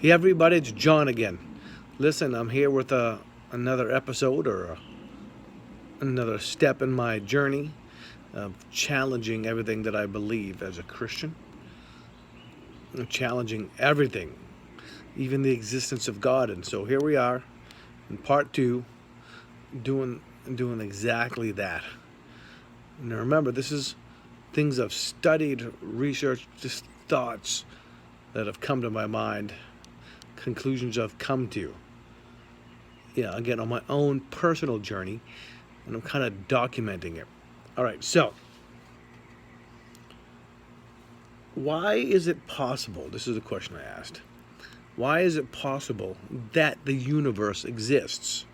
Hey everybody, it's John again. Listen, I'm here with another episode another step in my journey of challenging everything that I believe as a Christian. I'm challenging everything, even the existence of God. And so here we are in part two, doing exactly that. Now remember, this is things I've studied, researched, just thoughts that have come to my mind, conclusions I've come to. Yeah, again, on my own personal journey, and I'm kind of documenting it. All right, so why is it possible? This is the question I asked. Why is it possible that the universe exists?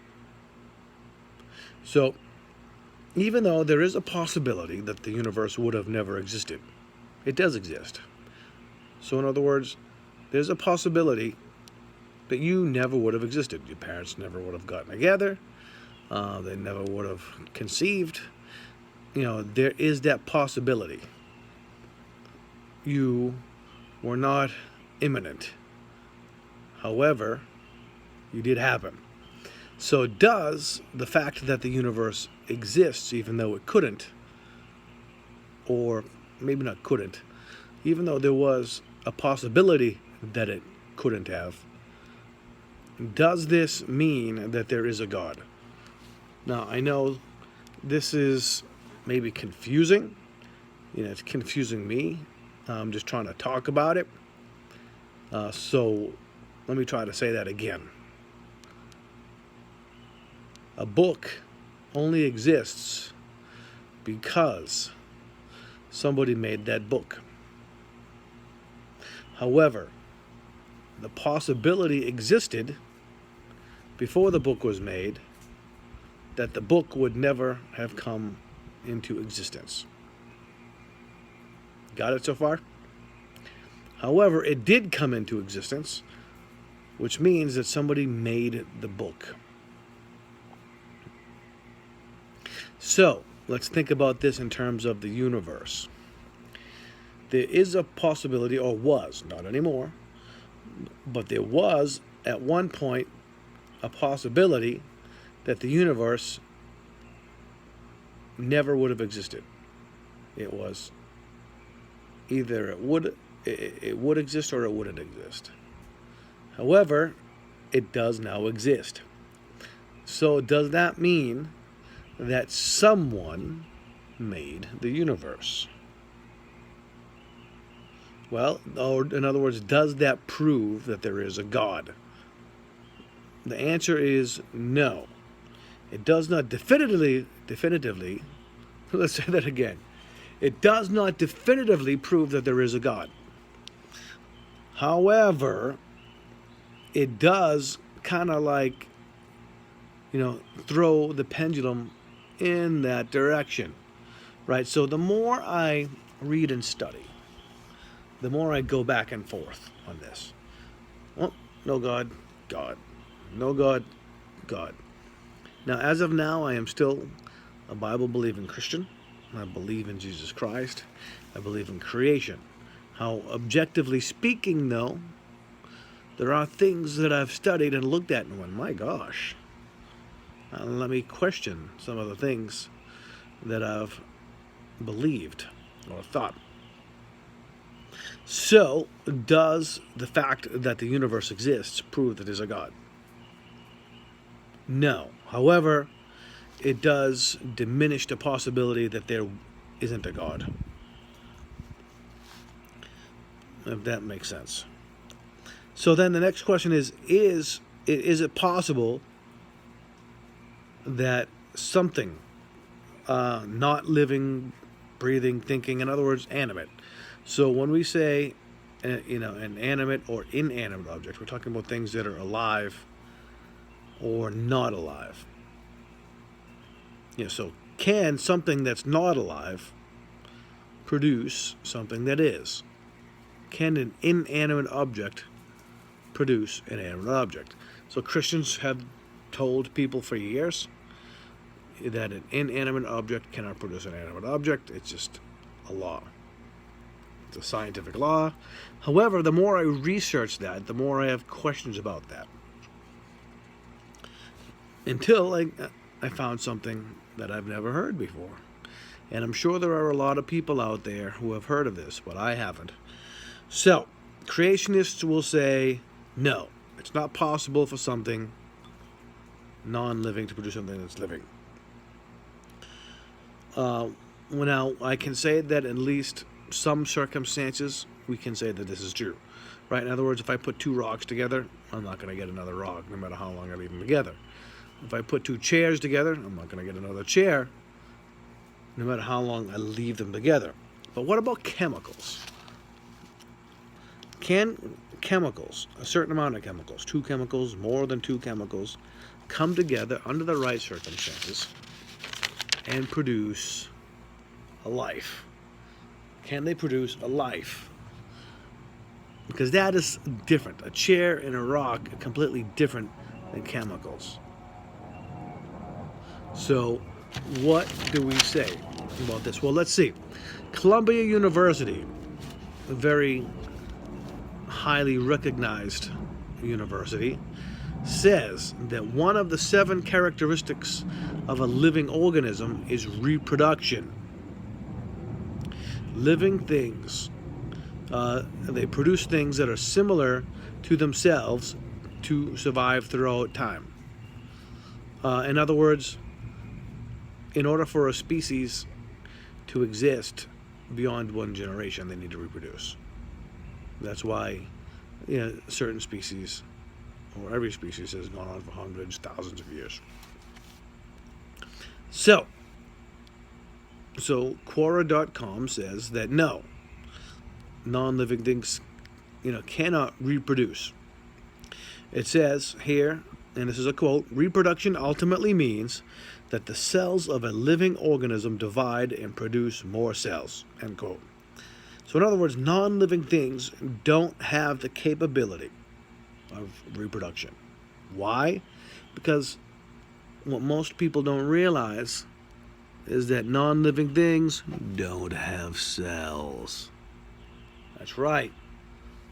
So, even though there is a possibility that the universe would have never existed, it does exist. So, in other words, there's a possibility that you never would have existed. Your parents never would have gotten together. They never would have conceived. There is that possibility. You were not imminent. However, you did happen. So does the fact that the universe exists, even though it couldn't, or maybe not couldn't, even though there was a possibility that it couldn't have, does this mean that there is a God? Now, I know this is maybe confusing. It's confusing me. I'm just trying to talk about it. So let me try to say that again. A book only exists because somebody made that book. However, the possibility existed before the book was made that the book would never have come into existence. Got it so far? However, it did come into existence, which means that somebody made the book. So, let's think about this in terms of the universe. There is a possibility, or was, not anymore, but there was at one point a possibility that the universe never would have existed. It was either it would exist or it wouldn't exist. However, it does now exist. So does that mean that someone made the universe? Well, or in other words, does that prove that there is a God? The answer is no. It does not definitively, let's say that again. It does not definitively prove that there is a God. However, it does kind of like, throw the pendulum in that direction, right? So the more I read and study, the more I go back and forth on this. Well, no God, God. No God, God. Now, as of now, I am still a Bible-believing Christian. I believe in Jesus Christ. I believe in creation. How, objectively speaking, though, there are things that I've studied and looked at and went, my gosh. Let me question some of the things that I've believed or thought. So, does the fact that the universe exists prove that there's a God? No. However, it does diminish the possibility that there isn't a God. If that makes sense. So then the next question is it possible that something not living, breathing, thinking, in other words, animate. So when we say, an animate or inanimate object, we're talking about things that are alive or not alive. So can something that's not alive produce something that is? Can an inanimate object produce an animate object? So Christians have told people for years that an inanimate object cannot produce an animate object. It's just a law. It's a scientific law. However, the more I research that, the more I have questions about that. Until I found something that I've never heard before. And I'm sure there are a lot of people out there who have heard of this, but I haven't. So, creationists will say, no, it's not possible for something non-living to produce something that's living. Now, I can say that in at least some circumstances, we can say that this is true. Right? In other words, if I put two rocks together, I'm not going to get another rock, no matter how long I leave them together. If I put two chairs together, I'm not going to get another chair, no matter how long I leave them together. But what about chemicals? Can chemicals, a certain amount of chemicals, two chemicals, more than two chemicals, come together under the right circumstances and produce a life? Can they produce a life? Because that is different. A chair and a rock are completely different than chemicals. So, what do we say about this? Well, let's see. Columbia University, a very highly recognized university, says that one of the 7 characteristics of a living organism is reproduction. Living things, they produce things that are similar to themselves to survive throughout time. In other words, in order for a species to exist beyond one generation, they need to reproduce. That's why, certain species, or every species, has gone on for hundreds, thousands of years. So Quora.com says that no, non-living things, cannot reproduce. It says here, and this is a quote, reproduction ultimately means that the cells of a living organism divide and produce more cells, end quote. So in other words, non-living things don't have the capability of reproduction. Why? Because what most people don't realize is that non-living things don't have cells. That's right.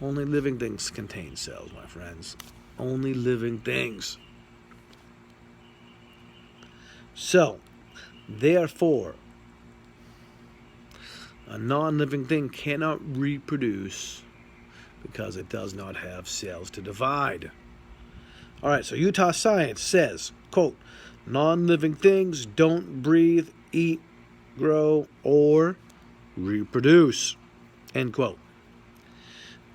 Only living things contain cells, my friends. Only living things. So, therefore, a non-living thing cannot reproduce because it does not have cells to divide. All right, so Utah Science says, quote, non-living things don't breathe, eat, grow, or reproduce, end quote.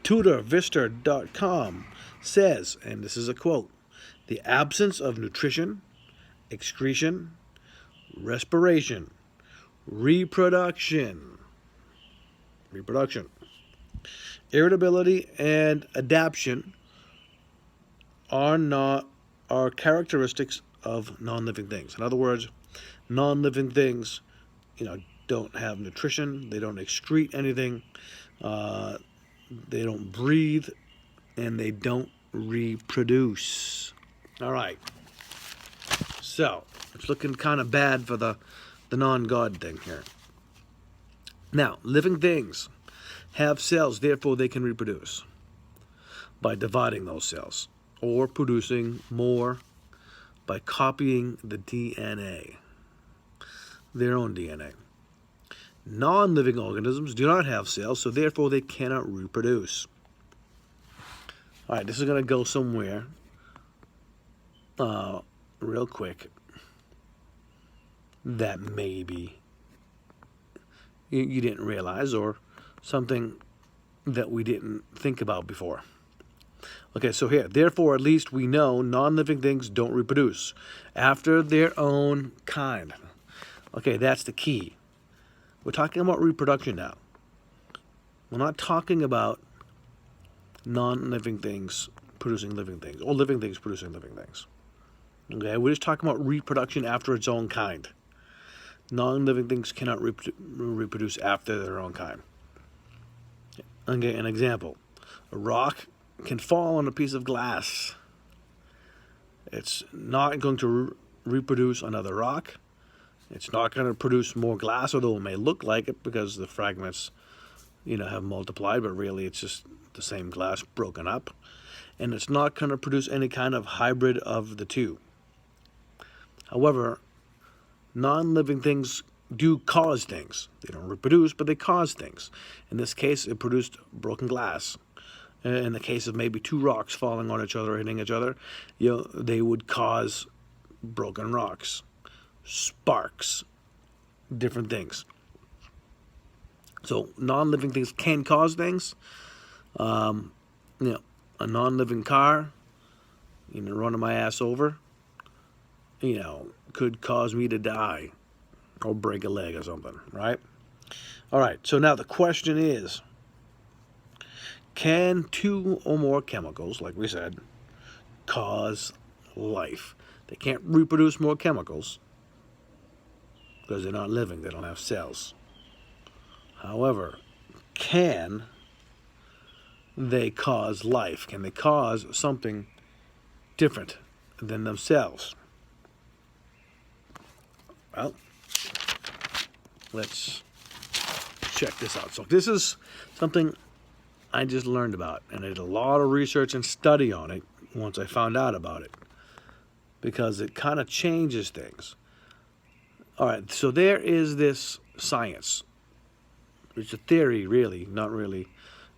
TutorVista.com says, and this is a quote, the absence of nutrition, excretion, respiration, reproduction, irritability, and adaptation are characteristics of non-living things. In other words, non-living things, don't have nutrition, they don't excrete anything, they don't breathe, and they don't reproduce. All right. So, it's looking kind of bad for the non-God thing here. Now, living things have cells, therefore they can reproduce by dividing those cells or producing more by copying the DNA, their own DNA. Non-living organisms do not have cells, so therefore they cannot reproduce. All right, this is going to go somewhere real quick that maybe you didn't realize, or something that we didn't think about before. Okay, so here, therefore, at least we know non-living things don't reproduce after their own kind. Okay, that's the key. We're talking about reproduction now. We're not talking about non-living things producing living things, or living things producing living things. Okay, we're just talking about reproduction after its own kind. Non-living things cannot reproduce after their own kind. Okay, an example. A rock can fall on a piece of glass. It's not going to reproduce another rock. It's not going to produce more glass, although it may look like it because the fragments have multiplied, but really it's just the same glass broken up. And it's not going to produce any kind of hybrid of the two. However, non-living things do cause things. They don't reproduce, but they cause things. In this case, it produced broken glass. In the case of maybe two rocks falling on each other, hitting each other, they would cause broken rocks, sparks, different things. So non-living things can cause things. A non-living car, running my ass over, could cause me to die or break a leg or something, right? All right, so now the question is, can two or more chemicals, like we said, cause life? They can't reproduce more chemicals because they're not living, they don't have cells. However, can they cause life? Can they cause something different than themselves? Well, let's check this out. So this is something I just learned about, and I did a lot of research and study on it once I found out about it, because it kind of changes things. All right, so there is this science. It's a theory, really, not really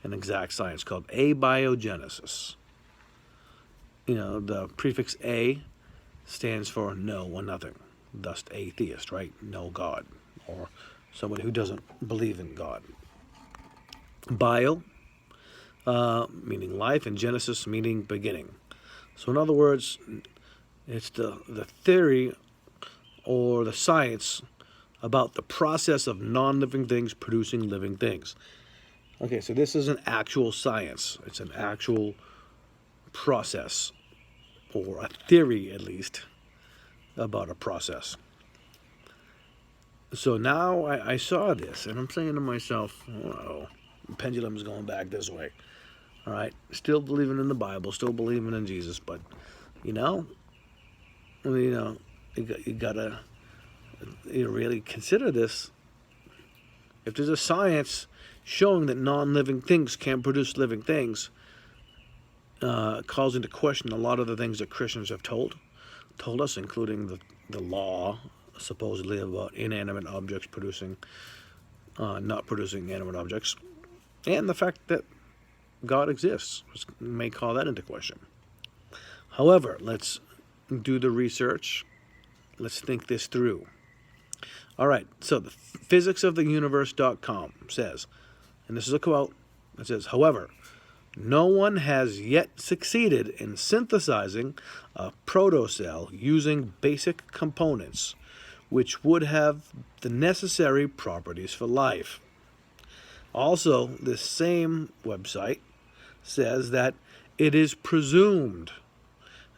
an exact science, called abiogenesis. The prefix A stands for no or nothing, thus atheist, right? No God, or somebody who doesn't believe in God. Bio, meaning life, and genesis, meaning beginning. So in other words, it's the theory or the science about the process of non-living things producing living things. Okay, so this is an actual science. It's an actual process, or a theory at least, about a process. So now I saw this, and I'm saying to myself, oh, the pendulum's going back this way. All right, still believing in the Bible, still believing in Jesus, but you gotta really consider this. If there's a science showing that non-living things can produce living things, calls into question a lot of the things that Christians have told us, including the law, supposedly, about inanimate objects not producing animate objects, and the fact that God exists may call that into question. However, let's do the research. Let's think this through. All right, so the physicsoftheuniverse.com says, and this is a quote, it says, however, no one has yet succeeded in synthesizing a protocell using basic components which would have the necessary properties for life. Also, this same website says that it is presumed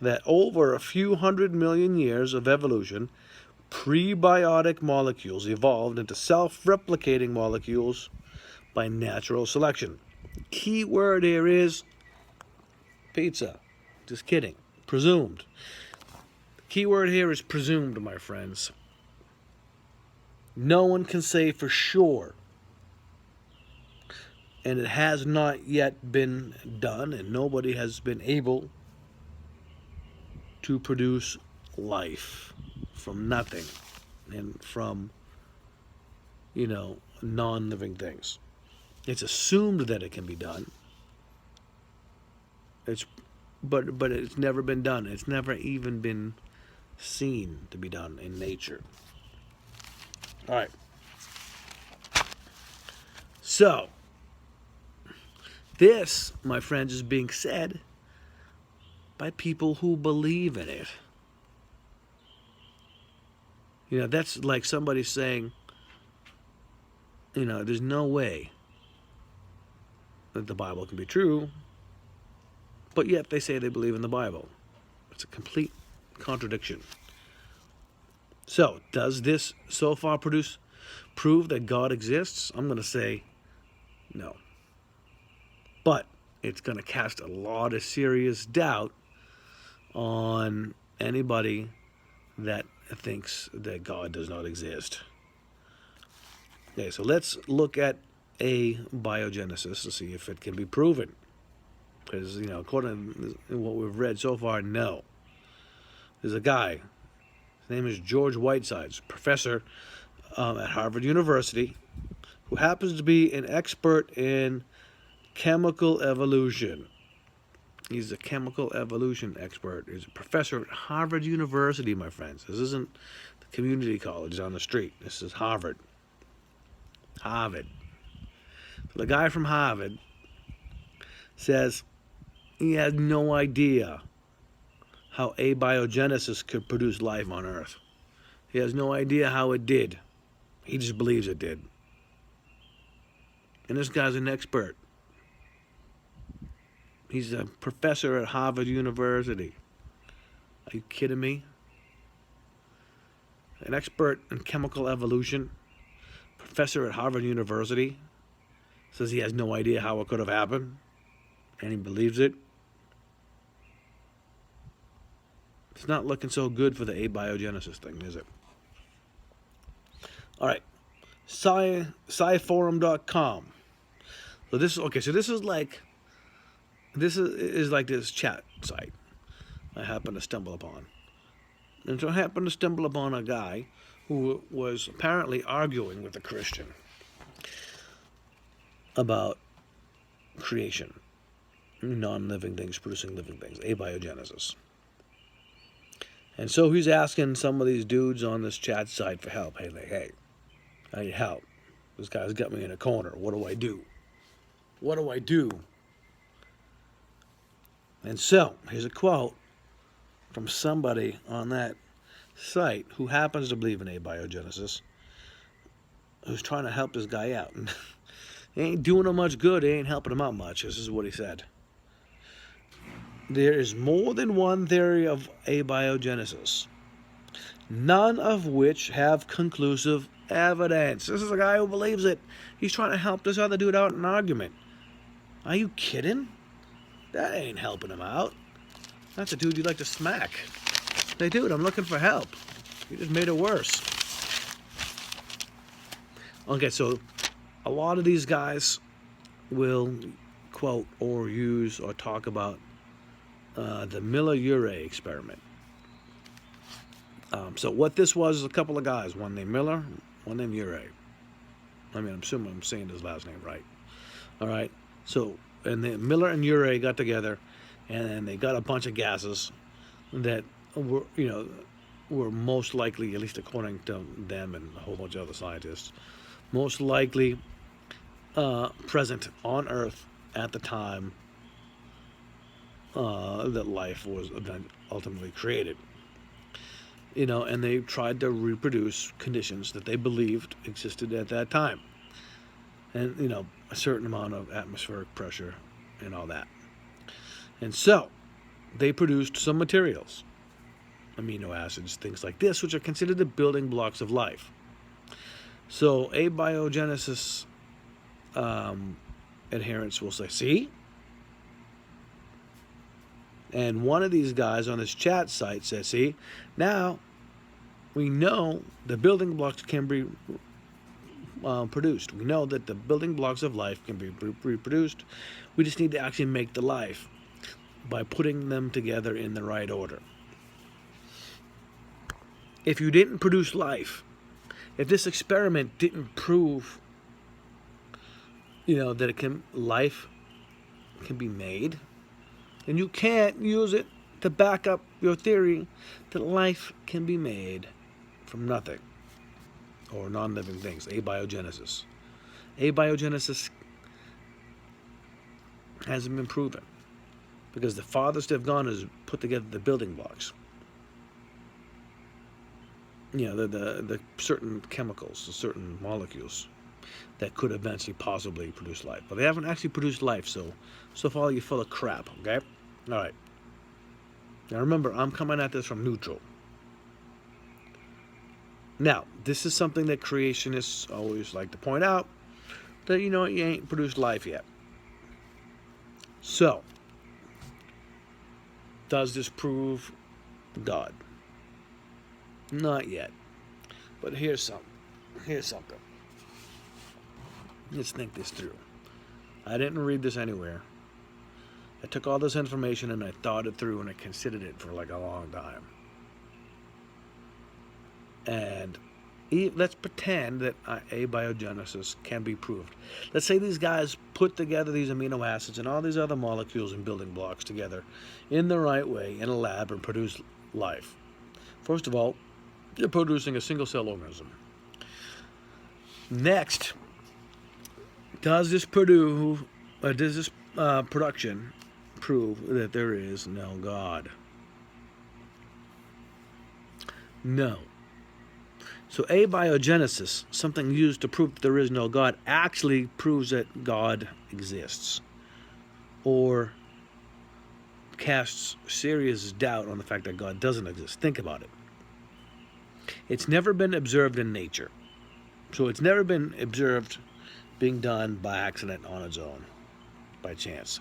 that over a few 100 million years of evolution, prebiotic molecules evolved into self-replicating molecules by natural selection. Key word here is pizza. Just kidding. Presumed. The key word here is presumed, my friends. No one can say for sure. And it has not yet been done, and nobody has been able to produce life from nothing and from, non-living things. It's assumed that it can be done. But it's never been done. It's never even been seen to be done in nature. All right. So, this, my friends, is being said by people who believe in it. That's like somebody saying, there's no way that the Bible can be true, but yet they say they believe in the Bible. It's a complete contradiction. So, does this so far prove that God exists? I'm going to say no. But it's going to cast a lot of serious doubt on anybody that thinks that God does not exist. Okay, so let's look at abiogenesis to see if it can be proven. Because, according to what we've read so far, no. There's a guy, his name is George Whitesides, professor at Harvard University, who happens to be an expert in chemical evolution. He's a chemical evolution expert. He's a professor at Harvard University, my friends. This isn't the community college on the street. This is Harvard. Harvard. So the guy from Harvard says he has no idea how abiogenesis could produce life on Earth. He has no idea how it did. He just believes it did. And this guy's an expert. He's a professor at Harvard University. Are you kidding me? An expert in chemical evolution, professor at Harvard University, says he has no idea how it could have happened, and he believes it. It's not looking so good for the abiogenesis thing, is it? All right, sciforum.com. So this is okay. So this is like this chat site I happened to stumble upon, and so I happened to stumble upon a guy who was apparently arguing with a Christian about creation, non-living things producing living things, abiogenesis. And so he's asking some of these dudes on this chat site for help. Hey, I need help. This guy's got me in a corner. What do I do? What do I do? And so, here's a quote from somebody on that site who happens to believe in abiogenesis, who's trying to help this guy out. And he ain't doing him much good. He ain't helping him out much. This is what he said. There is more than one theory of abiogenesis, none of which have conclusive evidence. This is a guy who believes it. He's trying to help this other dude out in an argument. Are you kidding? That ain't helping him out. That's a dude you'd like to smack. Hey, dude, I'm looking for help. You just made it worse. Okay, so a lot of these guys will quote or use or talk about the Miller-Urey experiment. So what this was is a couple of guys, one named Miller, one named Urey. I'm assuming I'm saying his last name right. All right. So, Miller and Urey got together, and they got a bunch of gases that were most likely, at least according to them and a whole bunch of other scientists, most likely present on Earth at the time that life was ultimately created. And they tried to reproduce conditions that they believed existed at that time. And, a certain amount of atmospheric pressure and all that. And so, they produced some materials, amino acids, things like this, which are considered the building blocks of life. So, abiogenesis adherents will say, see? And one of these guys on this chat site says, see, now we know the building blocks can be produced. We know that the building blocks of life can be reproduced. We just need to actually make the life by putting them together in the right order. If you didn't produce life, if this experiment didn't prove, that life can be made, then you can't use it to back up your theory that life can be made from nothing or non-living things, abiogenesis. Abiogenesis hasn't been proven because the farthest they've gone is put together the building blocks. The certain chemicals, the certain molecules that could eventually possibly produce life. But they haven't actually produced life, so far you're full of crap, okay? All right. Now remember, I'm coming at this from neutral. Now, this is something that creationists always like to point out, that, you ain't produced life yet. So, does this prove God? Not yet. But here's something. Let's think this through. I didn't read this anywhere. I took all this information and I thought it through and I considered it for like a long time. And let's pretend that abiogenesis can be proved. Let's say these guys put together these amino acids and all these other molecules and building blocks together in the right way in a lab and produce life. First of all, you're producing a single cell organism. Next, does this production prove that there is no God? No. So abiogenesis, something used to prove that there is no God, actually proves that God exists, or casts serious doubt on the fact that God doesn't exist. Think about it. It's never been observed in nature. So it's never been observed being done by accident on its own, by chance.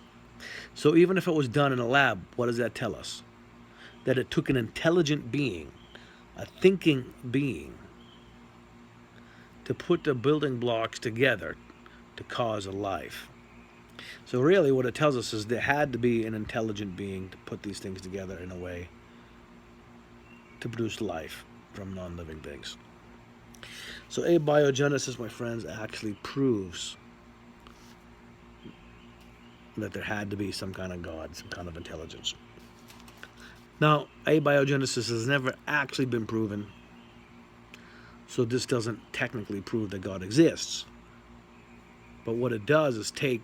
So even if it was done in a lab, what does that tell us? That it took an intelligent being, a thinking being, to put the building blocks together to cause a life. So really what it tells us is there had to be an intelligent being to put these things together in a way to produce life from non-living things. So abiogenesis, my friends, actually proves that there had to be some kind of God, some kind of intelligence. Now, abiogenesis has never actually been proven, so this doesn't technically prove that God exists. But what it does is take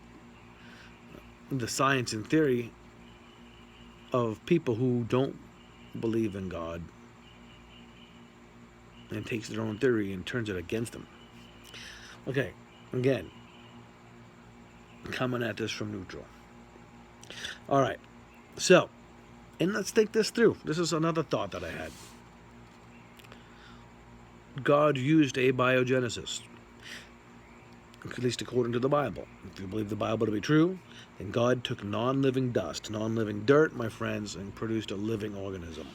the science and theory of people who don't believe in God and takes their own theory and turns it against them. Okay, again, coming at this from neutral. All right, so, and let's think this through. This is another thought that I had. God used abiogenesis, at least according to the Bible. If you believe the Bible to be true, then God took non-living dust, non-living dirt, my friends, and produced a living organism.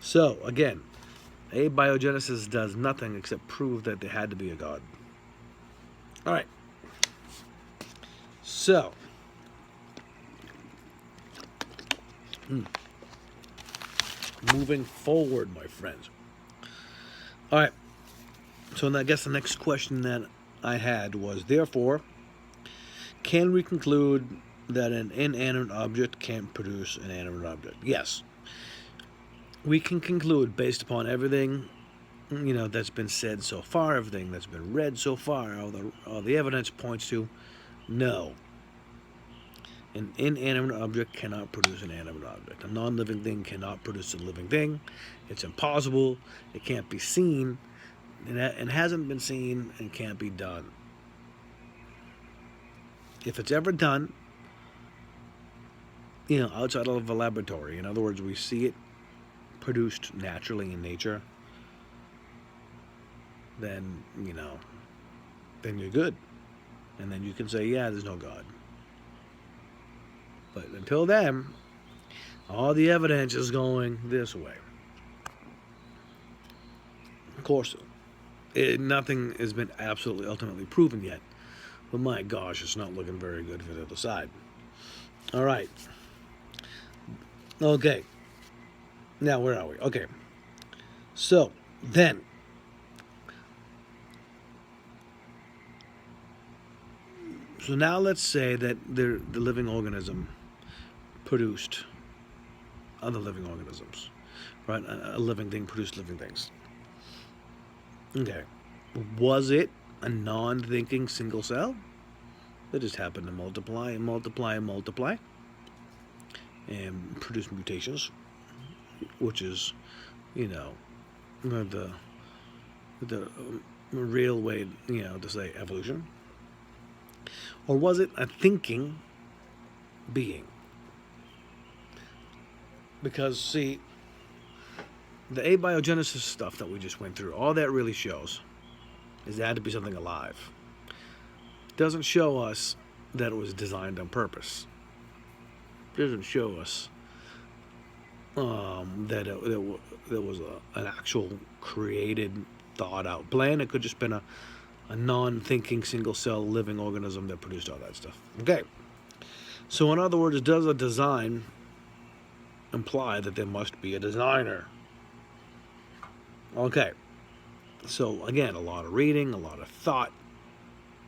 So, again, abiogenesis does nothing except prove that there had to be a God. All right. So, moving forward, my friends. All right. So I guess the next question that I had was, therefore, can we conclude that an inanimate object can produce an animate object? Yes. We can conclude based upon everything, that's been said so far, everything that's been read so far, all the evidence points to, no. An inanimate object cannot produce an animate object. A non-living thing cannot produce a living thing. It's impossible. It can't be seen. And hasn't been seen and can't be done. If it's ever done, outside of a laboratory, in other words, we see it produced naturally in nature, then, then you're good. And then you can say, yeah, there's no God. But until then, all the evidence is going this way. Of course, nothing has been absolutely ultimately proven yet. But my gosh, it's not looking very good for the other side. All right. Okay. Now, where are we? Okay. So, then. So now let's say that the living organism produced other living organisms, right? A living thing produced living things. Okay. Was it a non-thinking single cell that just happened to multiply and multiply and multiply and produce mutations, which is, the real way, to say evolution? Or was it a thinking being? Because, see, the abiogenesis stuff that we just went through, all that really shows is there had to be something alive. It doesn't show us that it was designed on purpose. It doesn't show us that was an actual created, thought out plan. It could just been a non-thinking single cell living organism that produced all that stuff. Okay. So in other words, does a design imply that there must be a designer? Okay. So again, a lot of reading, a lot of thought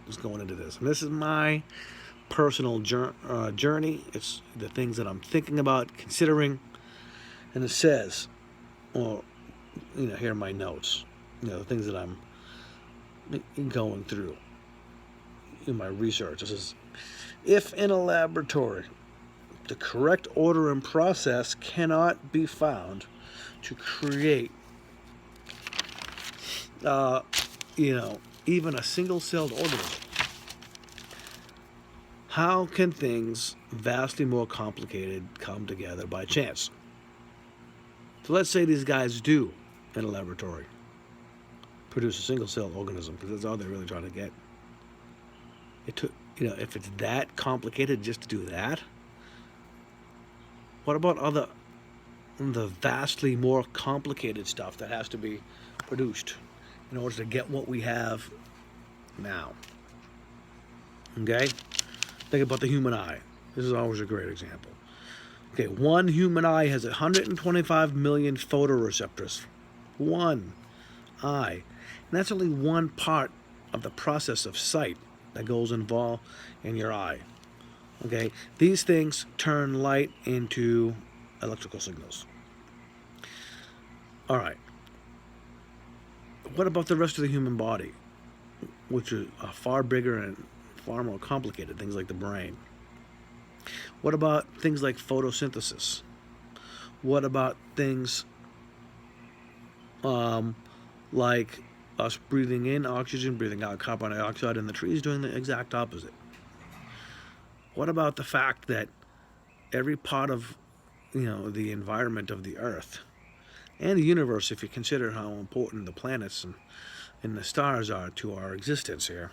is going into this. And this is my personal journey. It's the things that I'm thinking about, considering. And it says, well, here are my notes. The things that I'm going through in my research. It says, if in a laboratory the correct order and process cannot be found to create, even a single-celled organism, how can things vastly more complicated come together by chance? So let's say these guys do, in a laboratory, produce a single-celled organism, because that's all they're really trying to get. It took, if it's that complicated just to do that, what about the vastly more complicated stuff that has to be produced in order to get what we have now? Okay? Think about the human eye. This is always a great example. Okay, one human eye has 125 million photoreceptors. One eye. And that's only one part of the process of sight that goes involved in your eye. Okay, these things turn light into electrical signals. All right. What about the rest of the human body, which is far bigger and far more complicated, things like the brain? What about things like photosynthesis? What about things like us breathing in oxygen, breathing out carbon dioxide, and the trees doing the exact opposite? What about the fact that every part of, the environment of the Earth and the universe, if you consider how important the planets and the stars are to our existence here,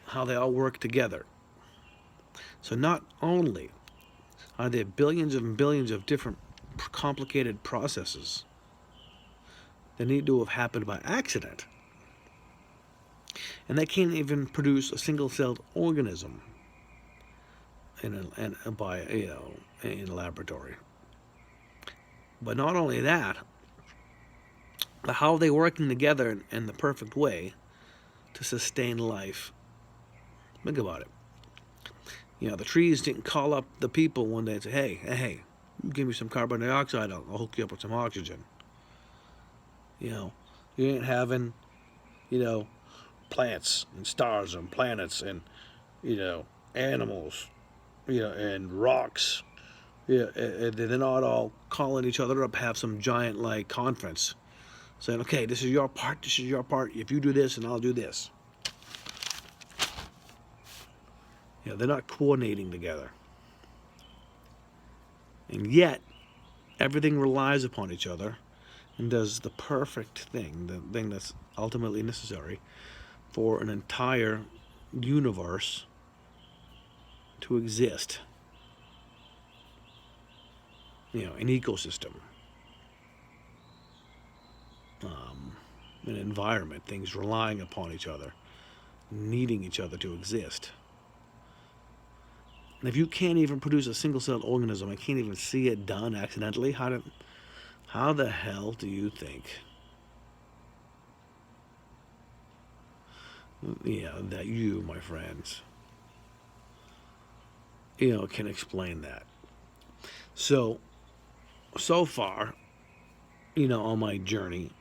how they all work together? So not only are there billions and billions of different complicated processes that need to have happened by accident, and they can't even produce a single-celled organism in a laboratory. But not only that, but how are they working together in the perfect way to sustain life? Think about it. The trees didn't call up the people one day and say, hey, give me some carbon dioxide, I'll hook you up with some oxygen. You ain't having, plants and stars and planets and, animals, and rocks. And they're not all calling each other up, have some giant, conference saying, okay, this is your part, if you do this, and I'll do this. They're not coordinating together. And yet, everything relies upon each other and does the perfect thing, the thing that's ultimately necessary for an entire universe to exist. An ecosystem, an environment, things relying upon each other, needing each other to exist. And if you can't even produce a single-celled organism, I can't even see it done accidentally, how the hell do you think that you, my friends, can explain that? So far, on my journey,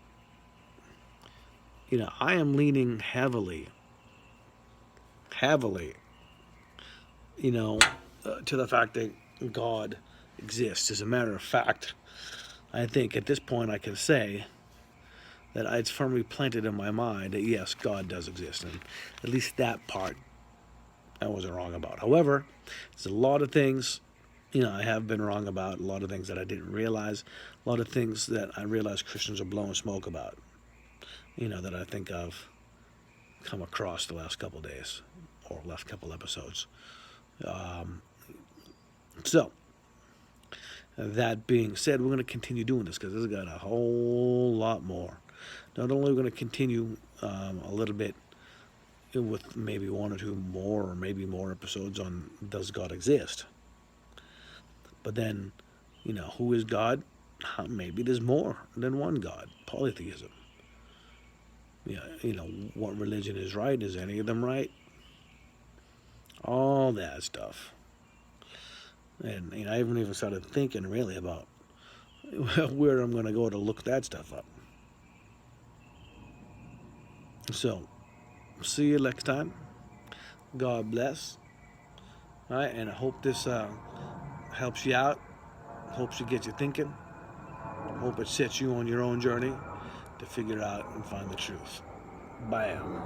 I am leaning heavily, to the fact that God exists. As a matter of fact, I think at this point I can say that it's firmly planted in my mind that yes, God does exist, and at least that part I wasn't wrong about. However, there's a lot of things I have been wrong about, a lot of things that I didn't realize, a lot of things that I realize Christians are blowing smoke about, that I think I've come across the last couple days or last couple episodes. So, That being said, we're going to continue doing this because this has got a whole lot more. Not only are we going to continue a little bit with maybe one or two more or maybe more episodes on does God exist, but then, who is God? Maybe there's more than one God. Polytheism. Yeah, what religion is right? Is any of them right? All that stuff. And I haven't even started thinking really about where I'm going to go to look that stuff up. So, see you next time. God bless. All right, and I hope this helps you out. Hopes you get you thinking. Hope it sets you on your own journey to figure out and find the truth. Bam.